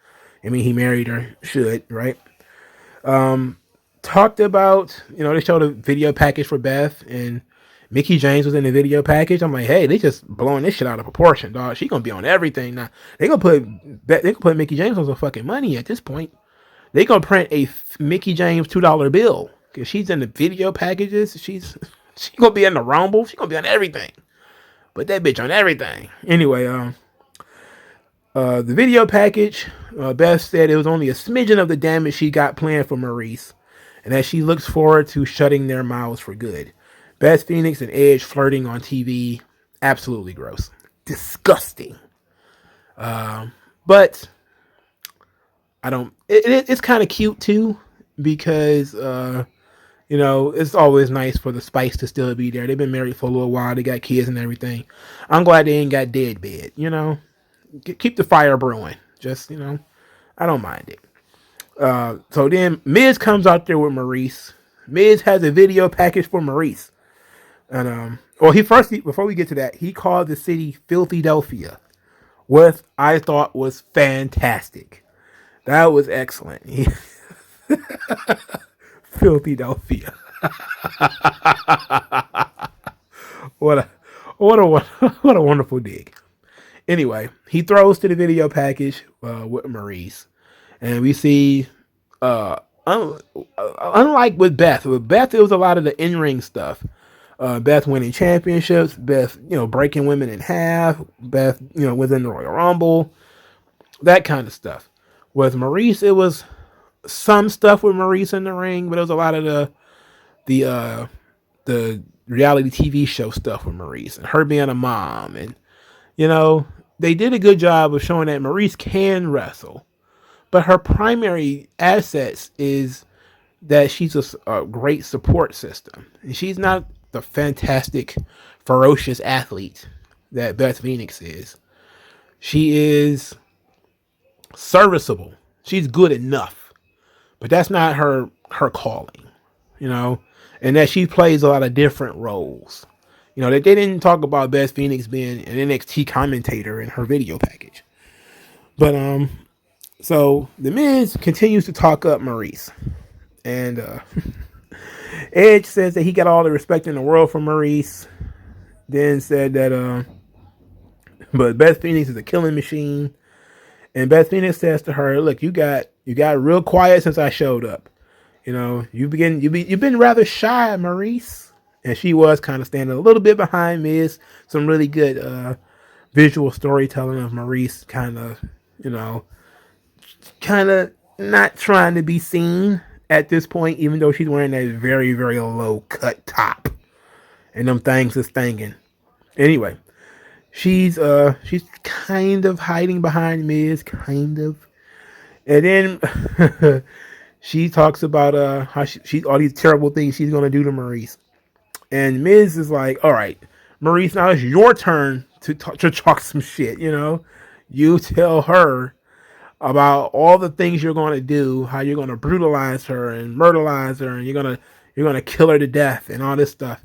I mean, he married her. Should, right? Talked about, they showed a video package for Beth, and Mickie James was in the video package. I'm like, hey, they just blowing this shit out of proportion, dog. She gonna be on everything now. They gonna put Mickie James on some fucking money at this point. They gonna print a Mickie James $2 bill because she's in the video packages. She gonna be in the Rumble. She gonna be on everything. Put that bitch on everything. Anyway, the video package, Beth said it was only a smidgen of the damage she got planned for Maurice, and that she looks forward to shutting their mouths for good. Beth Phoenix and Edge flirting on TV, absolutely gross, disgusting. But I don't. It's kind of cute too because it's always nice for the spice to still be there. They've been married for a little while. They got kids and everything. I'm glad they ain't got deadbed. Keep the fire brewing. Just I don't mind it. So then Miz comes out there with Maurice. Miz has a video package for Maurice. And before we get to that, he called the city Filthydelphia, what I thought was fantastic. That was excellent. Filthydelphia. What a wonderful dig. Anyway, he throws to the video package with Maurice, and we see unlike with Beth, it was a lot of the in-ring stuff. Beth winning championships, Beth, breaking women in half, Beth, within the Royal Rumble, that kind of stuff. With Maurice, it was some stuff with Maurice in the ring, but it was a lot of the reality TV show stuff with Maurice and her being a mom, and they did a good job of showing that Maurice can wrestle, but her primary assets is that she's a great support system, and she's not the fantastic, ferocious athlete that Beth Phoenix is. She is serviceable. She's good enough, but that's not her calling, and that she plays a lot of different roles. They didn't talk about Beth Phoenix being an NXT commentator in her video package. But, so the Miz continues to talk up Maurice, and, Edge says that he got all the respect in the world from Maurice. Then said that, but Beth Phoenix is a killing machine. And Beth Phoenix says to her, "Look, you got real quiet since I showed up. You've been rather shy, Maurice." And she was kind of standing a little bit behind Miz. Some really good visual storytelling of Maurice, kind of not trying to be seen at this point, even though she's wearing that very, very low cut top, and them things is thangin'. Anyway, she's kind of hiding behind Miz, kind of, and then she talks about how she all these terrible things she's gonna do to Maurice, and Miz is like, "All right, Maurice, now it's your turn to talk some shit. You tell her about all the things you're going to do, how you're going to brutalize her and murderize her, and you're going to kill her to death and all this stuff."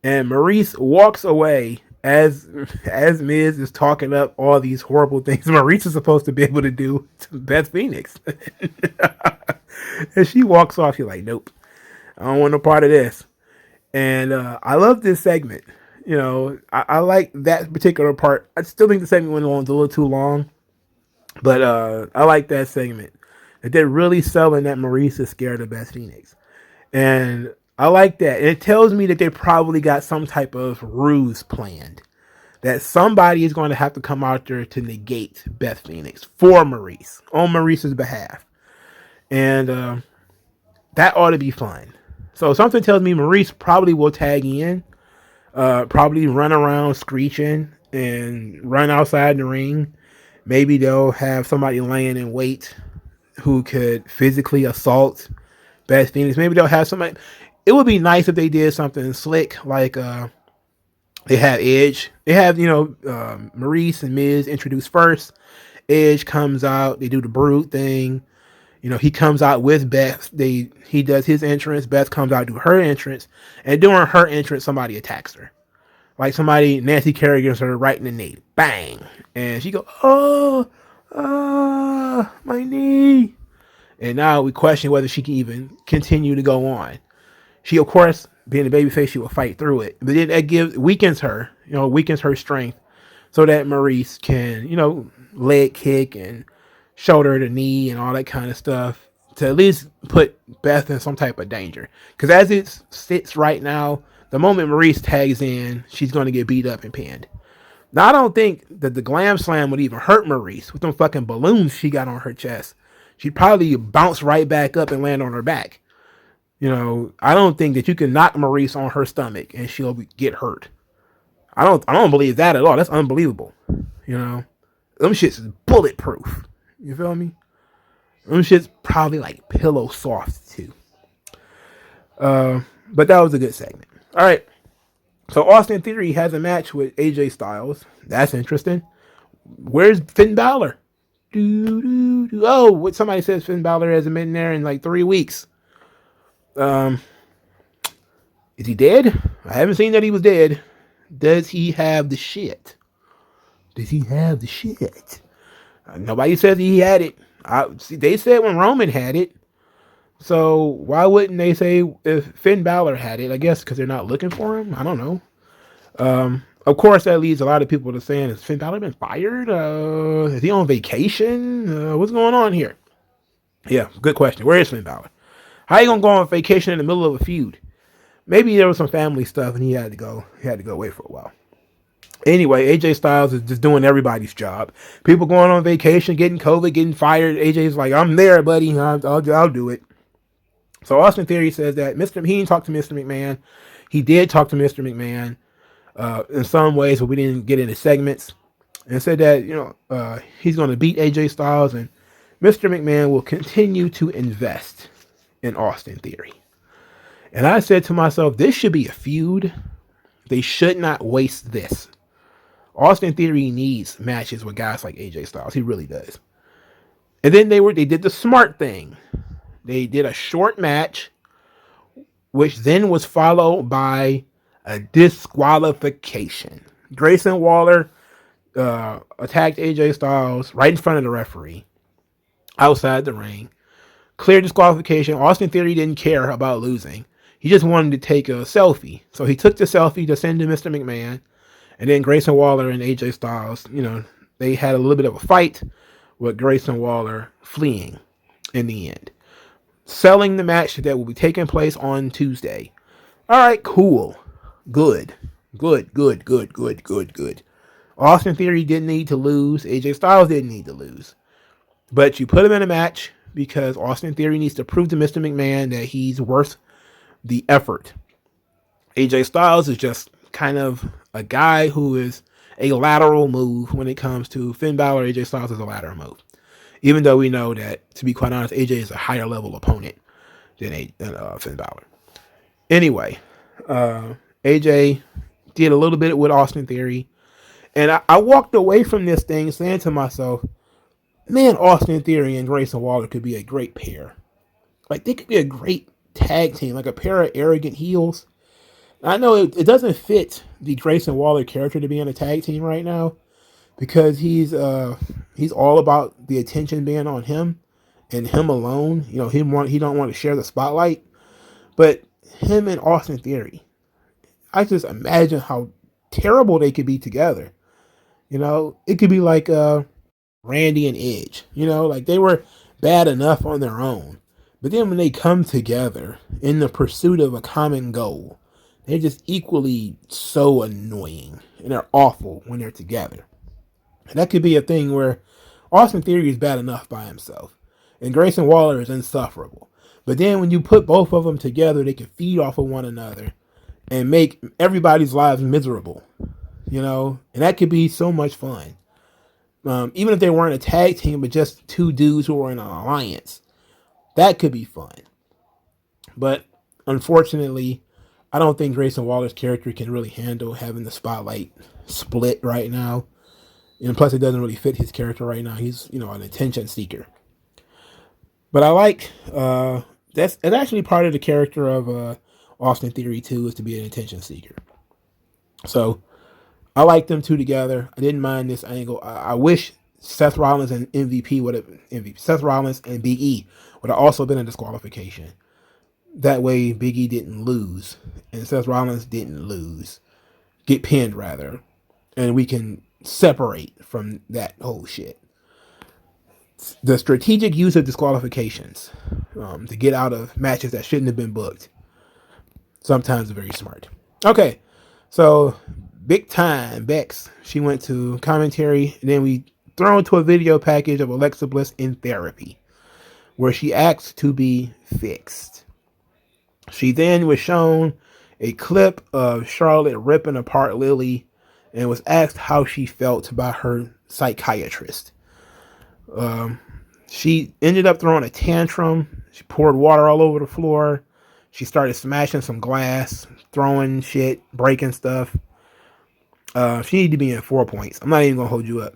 And Maurice walks away as Miz is talking up all these horrible things Maurice is supposed to be able to do to Beth Phoenix. And she walks off. She's like, "Nope, I don't want no part of this." And I love this segment. I like that particular part. I still think the segment went on a little too long. But I like that segment. They're really selling that Maurice is scared of Beth Phoenix. And I like that. And it tells me that they probably got some type of ruse planned that somebody is going to have to come out there to negate Beth Phoenix for Maurice, on Maurice's behalf. And that ought to be fun. So something tells me Maurice probably will tag in, probably run around screeching and run outside the ring. Maybe they'll have somebody laying in wait who could physically assault Beth Phoenix. Maybe they'll have somebody. It would be nice if they did something slick like they have Edge. They have, Maurice and Miz introduced first. Edge comes out. They do the Brood thing. He comes out with Beth. He does his entrance. Beth comes out, do her entrance. And during her entrance, somebody attacks her. Like Nancy Kerrigan gives her right in the knee. Bang. And she goes, my knee. And now we question whether she can even continue to go on. She, of course, being a babyface, she will fight through it. But then that weakens her strength so that Maurice can, leg kick and shoulder to knee and all that kind of stuff to at least put Beth in some type of danger. Because as it sits right now, the moment Maurice tags in, she's going to get beat up and pinned. Now, I don't think that the Glam Slam would even hurt Maurice with them fucking balloons she got on her chest. She'd probably bounce right back up and land on her back. I don't think that you can knock Maurice on her stomach and she'll get hurt. I don't believe that at all. That's unbelievable. Them shits is bulletproof. You feel me? Them shits probably like pillow soft too. But that was a good segment. All right. So Austin Theory has a match with AJ Styles. That's interesting. Where's Finn Balor? Oh, somebody says Finn Balor hasn't been there in like 3 weeks. Is he dead? I haven't seen that he was dead. Does he have the shit? Nobody says he had it. They said when Roman had it. So why wouldn't they say if Finn Balor had it? I guess because they're not looking for him. I don't know. Of course, that leads a lot of people to saying, has Finn Balor been fired? Is he on vacation? What's going on here? Yeah, good question. Where is Finn Balor? How you gonna go on vacation in the middle of a feud? Maybe there was some family stuff and he had to go away for a while. Anyway, AJ Styles is just doing everybody's job. People going on vacation, getting COVID, getting fired. AJ's like, I'm there, buddy. I'll do it. So Austin Theory says that he didn't talk to Mr. McMahon. He did talk to Mr. McMahon in some ways, but we didn't get into segments. And said that, he's going to beat AJ Styles and Mr. McMahon will continue to invest in Austin Theory. And I said to myself, this should be a feud. They should not waste this. Austin Theory needs matches with guys like AJ Styles. He really does. And then they did the smart thing. They did a short match, which then was followed by a disqualification. Grayson Waller attacked AJ Styles right in front of the referee, outside the ring. Clear disqualification. Austin Theory didn't care about losing. He just wanted to take a selfie. So he took the selfie to send to Mr. McMahon. And then Grayson Waller and AJ Styles, they had a little bit of a fight with Grayson Waller fleeing in the end. Selling the match that will be taking place on Tuesday. All right, cool. Good. Austin Theory didn't need to lose. AJ Styles didn't need to lose. But you put him in a match because Austin Theory needs to prove to Mr. McMahon that he's worth the effort. AJ Styles is just kind of a guy who is a lateral move when it comes to Finn Balor. AJ Styles is a lateral move. Even though we know that, to be quite honest, AJ is a higher level opponent than Finn Balor. Anyway, AJ did a little bit with Austin Theory. And I walked away from this thing saying to myself, man, Austin Theory and Grayson Waller could be a great pair. Like, they could be a great tag team, like a pair of arrogant heels. I know it doesn't fit the Grayson Waller character to be in a tag team right now because he's all about the attention being on him and him alone. He don't want to share the spotlight. But him and Austin Theory, I just imagine how terrible they could be together. It could be like Randy and Edge. Like they were bad enough on their own. But then when they come together in the pursuit of a common goal, They're just equally so annoying, and they're awful when they're together. And that could be a thing where Austin Theory is bad enough by himself, and Grayson Waller is insufferable. But then when you put both of them together, they can feed off of one another and make everybody's lives miserable, and that could be so much fun. Even if they weren't a tag team, but just two dudes who were in an alliance, that could be fun. But unfortunately, I don't think Grayson Waller's character can really handle having the spotlight split right now. And plus, it doesn't really fit his character right now. He's, an attention seeker. But I like, it's actually part of the character of Austin Theory too, is to be an attention seeker. So I like them two together. I didn't mind this angle. I wish Seth Rollins and Seth Rollins and Big E would have also been a disqualification. That way, Big E didn't lose, and Seth Rollins didn't lose, get pinned rather, and we can separate from that whole shit. The strategic use of disqualifications to get out of matches that shouldn't have been booked sometimes very smart. Okay, so big time Bex. She went to commentary, and then we throw into a video package of Alexa Bliss in therapy, where she asked to be fixed. She then was shown a clip of Charlotte ripping apart Lily and was asked how she felt by her psychiatrist. She ended up throwing a tantrum. She poured water all over the floor. She started smashing some glass, throwing shit, breaking stuff. She needed to be in 4 points. I'm not even going to hold you up.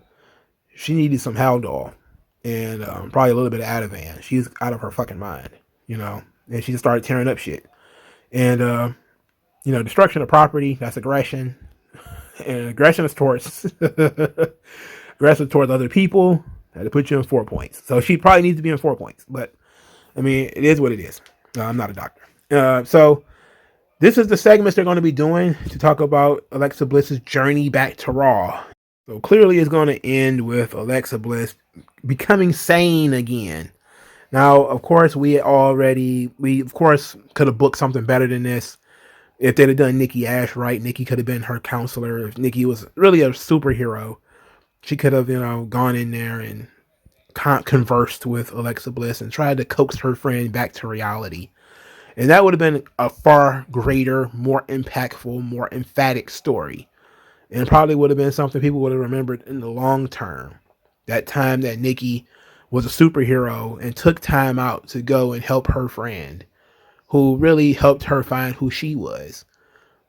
She needed some Haldol and probably a little bit of Ativan. She's out of her fucking mind, and she just started tearing up shit. And, destruction of property, that's aggression. And aggression is towards aggressive towards other people. Had to put you in 4 points. So she probably needs to be in 4 points. But, I mean, it is what it is. I'm not a doctor. So this is the segments they're going to be doing to talk about Alexa Bliss's journey back to Raw. So clearly it's going to end with Alexa Bliss becoming sane again. Now, of course, we of course could have booked something better than this. If they'd have done Nikki A.S.H right, Nikki could have been her counselor. If Nikki was really a superhero, she could have, gone in there and conversed with Alexa Bliss and tried to coax her friend back to reality. And that would have been a far greater, more impactful, more emphatic story. And probably would have been something people would have remembered in the long term. That time that Nikki was a superhero and took time out to go and help her friend, who really helped her find who she was.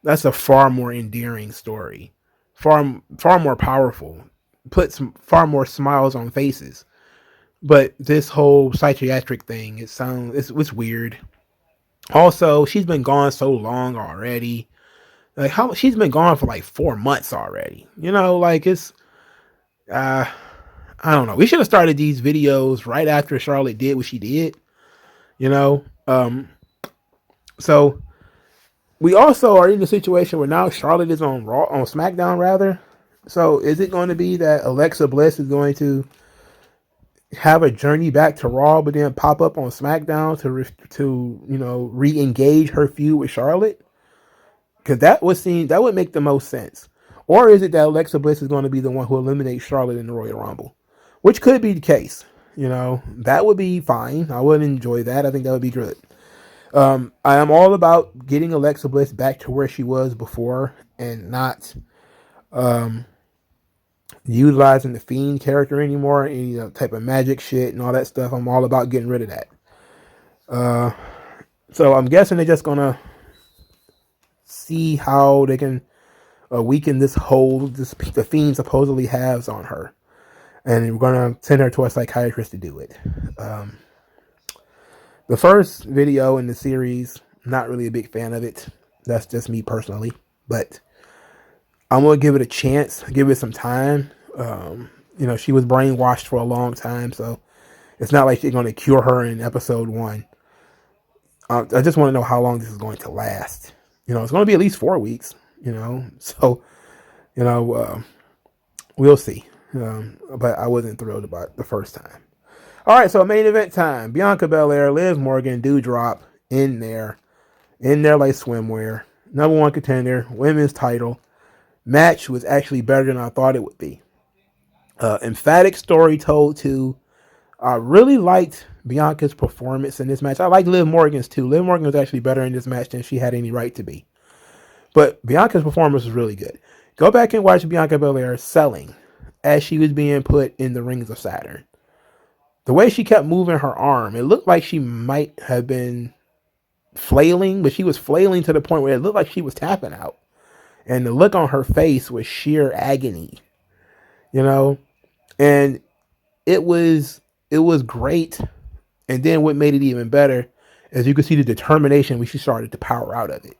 That's a far more endearing story. Far more powerful. Puts far more smiles on faces. But this whole psychiatric thing, it's weird. Also, she's been gone so long already. Like, she's been gone for like 4 months already. It's I don't know. We should have started these videos right after Charlotte did what she did. So we also are in the situation where now Charlotte is on SmackDown rather. So is it going to be that Alexa Bliss is going to have a journey back to Raw, but then pop up on SmackDown to re-engage her feud with Charlotte? Because that would make the most sense. Or is it that Alexa Bliss is going to be the one who eliminates Charlotte in the Royal Rumble? Which could be the case. That would be fine. I would enjoy that. I think that would be good. I am all about getting Alexa Bliss back to where she was before and not utilizing the Fiend character anymore, any type of magic shit and all that stuff. I'm all about getting rid of that. So I'm guessing they're just going to see how they can weaken this hold the Fiend supposedly has on her. And we're going to send her to a psychiatrist to do it. The first video in the series, not really a big fan of it. That's just me personally. But I'm going to give it a chance, give it some time. She was brainwashed for a long time, so it's not like they're going to cure her in episode 1. I just want to know how long this is going to last. It's going to be at least 4 weeks, So, we'll see. But I wasn't thrilled about the first time. All right, so main event time. Bianca Belair, Liv Morgan, Doudrop in there like swimwear. number one contender, women's title. Match was actually better than I thought it would be. Emphatic story told too. I really liked Bianca's performance in this match. I liked Liv Morgan's too. Liv Morgan was actually better in this match than she had any right to be. But Bianca's performance was really good. Go back and watch Bianca Belair selling as she was being put in the rings of Saturn. The way she kept moving her arm, it looked like she might have been flailing, but she was flailing to the point where it looked like she was tapping out. And the look on her face was sheer agony, you know? And it was great. And then what made it even better is you could see the determination when she started to power out of it.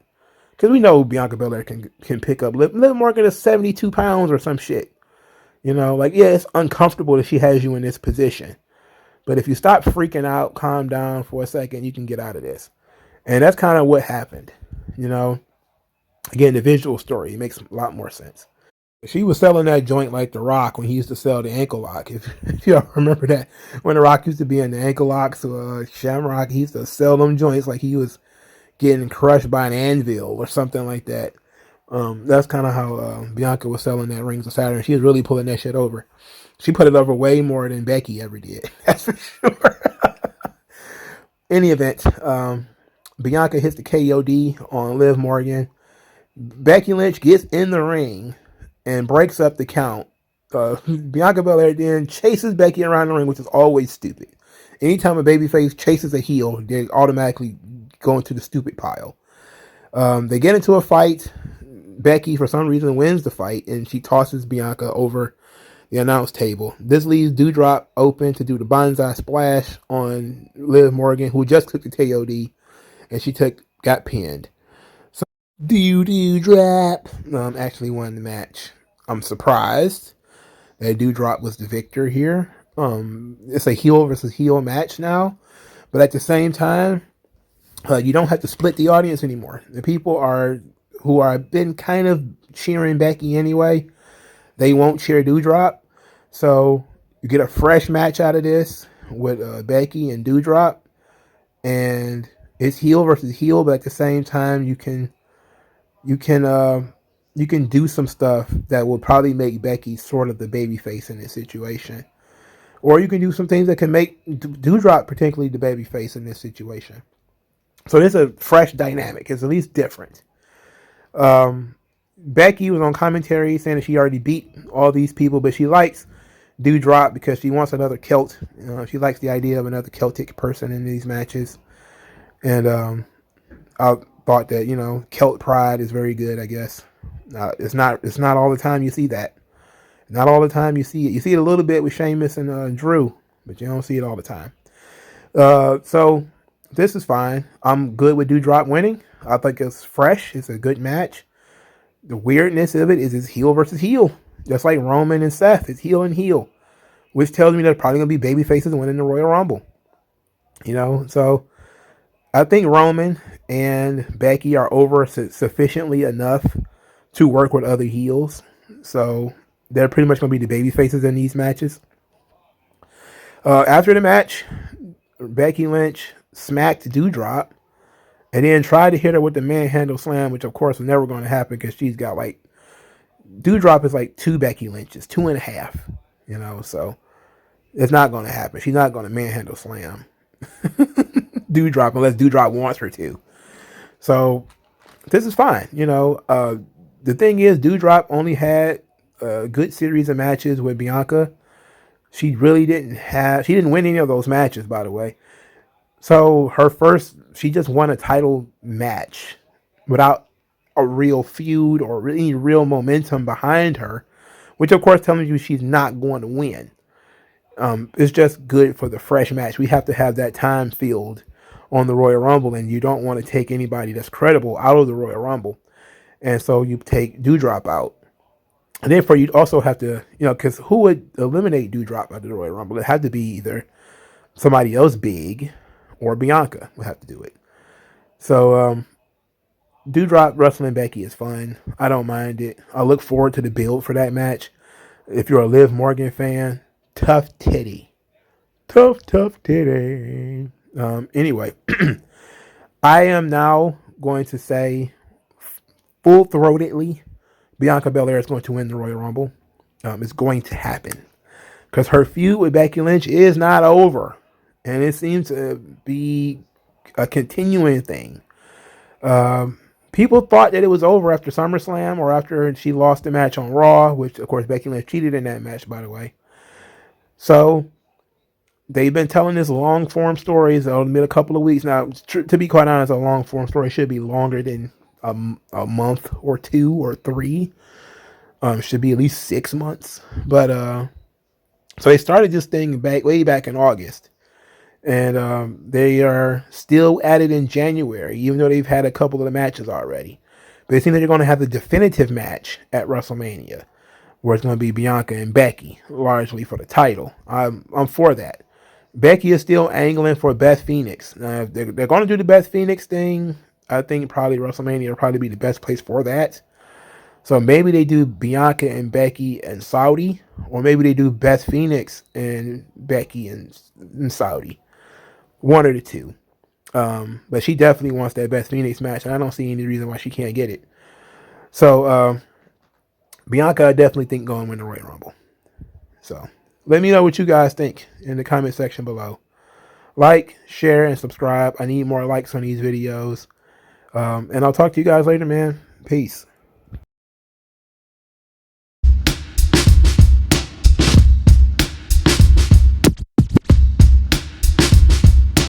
Because we know Bianca Belair can pick up Liv Morgan is 72 pounds or some shit. You know, like, yeah, it's uncomfortable that she has you in this position. But if you stop freaking out, calm down for a second, you can get out of this. And that's kind of what happened. You know, again, the visual story makes a lot more sense. She was selling that joint like The Rock when he used to sell the ankle lock. If y'all remember that, when The Rock used to be in the ankle locks, Shamrock, he used to sell them joints like he was getting crushed by an anvil or something like that. That's kind of how Bianca was selling that Rings of Saturn. She was really pulling that shit over. She put it over way more than Becky ever did. That's for sure. Any event, Bianca hits the KOD on Liv Morgan. Becky Lynch gets in the ring and breaks up the count. Bianca Belair then chases Becky around the ring, which is always stupid. Anytime a babyface chases a heel, they automatically go into the stupid pile. They get into a fight. Becky, for some reason, wins the fight, and she tosses Bianca over the announce table. This leaves Doudrop open to do the Banzai Splash on Liv Morgan, who just took the KOD, and she got pinned. So Doudrop actually won the match. I'm surprised that Doudrop was the victor here. It's a heel versus heel match now, but at the same time, you don't have to split the audience anymore. The people who are been kind of cheering Becky anyway, they won't cheer Doudrop. So you get a fresh match out of this with Becky and Doudrop, and it's heel versus heel, but at the same time, you can do some stuff that will probably make Becky sort of the babyface in this situation. Or you can do some things that can make Doudrop particularly the babyface in this situation. So there's a fresh dynamic. It's at least different. Becky was on commentary saying that she already beat all these people, but she likes Doudrop because she wants another Celt. She likes the idea of another Celtic person in these matches. And I thought that, Celt pride is very good, I guess. It's not all the time you see that. Not all the time you see it. You see it a little bit with Sheamus and Drew, but you don't see it all the time. So this is fine. I'm good with Doudrop winning. I think it's fresh. It's a good match. The weirdness of it is it's heel versus heel. Just like Roman and Seth. It's heel and heel. Which tells me they're probably going to be baby faces winning the Royal Rumble. So I think Roman and Becky are over sufficiently enough to work with other heels. So they're pretty much going to be the baby faces in these matches. After the match, Becky Lynch smacked Doudrop and then tried to hit her with the manhandle slam, which of course was never going to happen because she's got Doudrop is like 2 Becky Lynches, 2.5, so it's not going to happen. She's not going to manhandle slam Doudrop unless Doudrop wants her to. So this is fine. The thing is, Doudrop only had a good series of matches with Bianca. She didn't win any of those matches, by the way. So she just won a title match without a real feud or any real momentum behind her, which of course tells you she's not going to win. It's just good for the fresh match. We have to have that time filled on the Royal Rumble, and you don't want to take anybody that's credible out of the Royal Rumble. And so you take Doudrop out. And therefore, you'd also have to, because who would eliminate Doudrop out of the Royal Rumble? It had to be either somebody else big or Bianca would have to do it. So, Doudrop wrestling Becky is fun. I don't mind it. I look forward to the build for that match. If you're a Liv Morgan fan, tough titty. Tough titty. Anyway, I am now going to say full-throatedly Bianca Belair is going to win the Royal Rumble. It's going to happen because her feud with Becky Lynch is not over, and it seems to be a continuing thing. People thought that it was over after SummerSlam or after she lost the match on Raw, which, of course, Becky Lynch cheated in that match, by the way. So they've been telling this long-form story. It's been a couple of weeks now. To be quite honest, a long-form story should be longer than a month or 2 or 3. Should be at least 6 months. But so they started this thing way back in August. And they are still at it in January, even though they've had a couple of the matches already. But it seems that they're going to have the definitive match at WrestleMania, where it's going to be Bianca and Becky, largely for the title. I'm for that. Becky is still angling for Beth Phoenix. If they're going to do the Beth Phoenix thing, I think probably WrestleMania will probably be the best place for that. So maybe they do Bianca and Becky and Saudi, or maybe they do Beth Phoenix and Becky and Saudi. One of the two. But she definitely wants that Beth Phoenix match, and I don't see any reason why she can't get it. So Bianca, I definitely think going to win the Royal Rumble. So let me know what you guys think in the comment section below. Like, share, and subscribe. I need more likes on these videos. And I'll talk to you guys later, man. Peace.